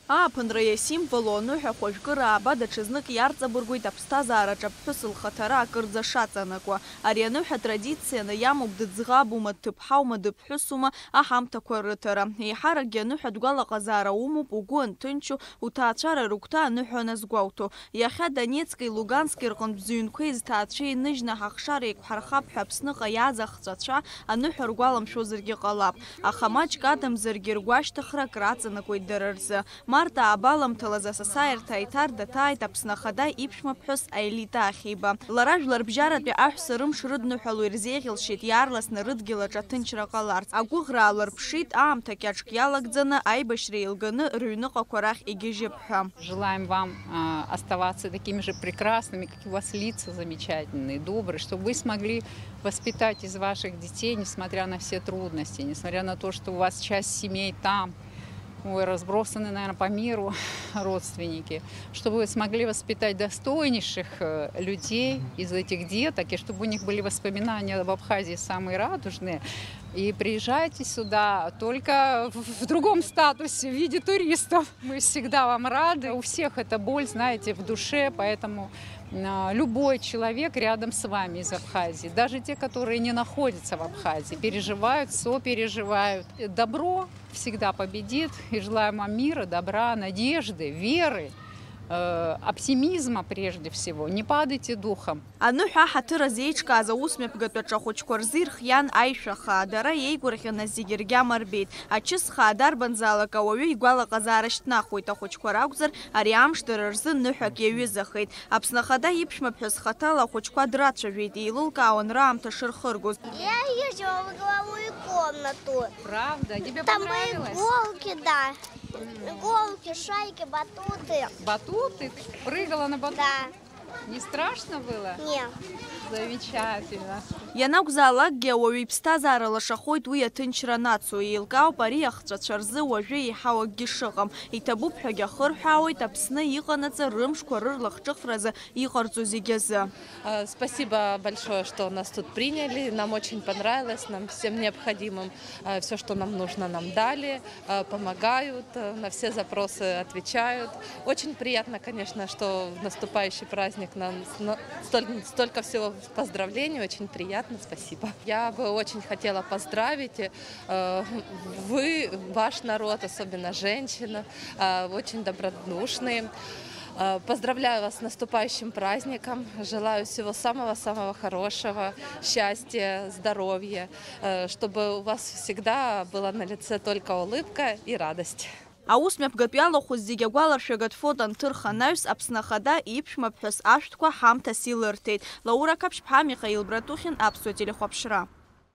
Ааԥынра иасимволу аныҳәа хәажәкыра ааба даҽазнык иарҵабыргуеит аԥсҭазаараҿы аԥҳәыс лхаҭара акырӡа шаҵанакуа. Ари аныҳәа традицианы иамоуп дыӡӷабума, дҭыԥҳаума, дыԥҳәысума аҳамҭақәа рыҭара. Еиҳаракгьы аныҳәа дгәалаҟазаара умоуп угәы анҭынчу, уҭаацәара рыгәҭа аныҳәа назгәоуҭо. Иахьа Донецки, Лугански рҟнытә бзыҩнқәеи зҭаацәеи ныжьны ҳахшара еиқәҳархап ҳәа Аԥсныҟа иааз ахҵәацәа аныҳәа ргәаламшәозаргьы ҟалап. Аха маҷк адамзаргьы ргәашьҭыхра акраҵанакуеит дара рзы. Марта аабаламҭалаз асасааирҭа аиҭар даҭааит Аԥсны Ахада иԥшәма ԥҳәыс Аелита Ахиба. Лара жәларбжьаратәи аҳәса рымш рыдныҳәало ирзеиӷьалшьеит иаарласны рыдгьылаҿ аҭынчра ҟаларц. Агәыӷра аалырԥшит, аамҭа кьаҿк иалагӡаны аибашьра еилганы рыҩныҟақәа рахь игьежьып ҳәа. Желаем вам оставаться такими же прекрасными, как и у вас лица замечательные, добрые, чтобы вы смогли воспитать из ваших детей, несмотря на все трудности, несмотря на то, что у вас часть семей там, разбросаны, наверное, по миру родственники, чтобы вы смогли воспитать достойнейших людей из этих деток, и чтобы у них были воспоминания об Абхазии самые радужные. И приезжайте сюда только в другом статусе, в виде туристов. Мы всегда вам рады. У всех эта боль, знаете, в душе, поэтому любой человек рядом с вами из Абхазии, даже те, которые не находятся в Абхазии, переживают, сопереживают. Добро всегда победит, и желаем вам мира, добра, надежды, веры, оптимизма прежде всего. Не падайте духом. Аныҳәа ҳаҭыр азеиҿкааз аусмҩаԥгатәи аҿахәыҷқәа рзы ирхиан аишәа хаа, дара иеигәырӷьаны зегьы ргьама рбеит. Ачыс хаа дарбанзаалак ауаҩы игәалаҟазаара шьҭнахуеит ахәыҷқәа ракәзар, ари амш дара рзы ныҳәак иаҩызахеит. Аԥсны Ахада иԥшәма ԥҳәыс хаҭала ахәыҷқәа драцәажәеит, еилылкаауан раамҭа шырхыргоз. Я ездила в угловую комнату. Правда? Тебе Там понравилось? иголки, да. Иголки, шайки, батуты. Батуты? Прыгала на батуты? Да. Не страшно было? Нет. Замечательно. Ианакәзаалакгьы ауаҩы иԥсҭазаара лашахоит уи аҭынчра нацу. Еилкаауп ари ахҵәацәа рзы уажәы еиҳау акгьы шыҟам. Иҭабуп ҳәагьы ахырҳәаауеит Аԥсны иҟанаҵы рымшқәа рырлахҿыхразы иҟарҵо зегьы азы. Спасибо большое, что нас тут приняли. Нам очень понравилось, нам всем необходимым все, что нам нужно, нам дали, помогают, на все запросы отвечают. Очень приятно, конечно, что в наступающий праздник нам столько всего поздравлений, очень приятно, спасибо. Я бы очень хотела поздравить вы, ваш народ, особенно женщины, очень добродушные. Поздравляю вас с наступающим праздником, желаю всего самого-самого хорошего, счастья, здоровья, чтобы у вас всегда была на лице только улыбка и радость. Аусмҩаԥгатәи алахәыз зегьы агәаларшәагатә фото анҭырха анаҩс Аԥсны Ахада иԥшәма ԥҳәыс ашәҭқәа ҳамҭас илырҭеит. Лаура Каԥшь-ԥҳа, Михаил Братухин, Аԥсуа телехәаԥшра.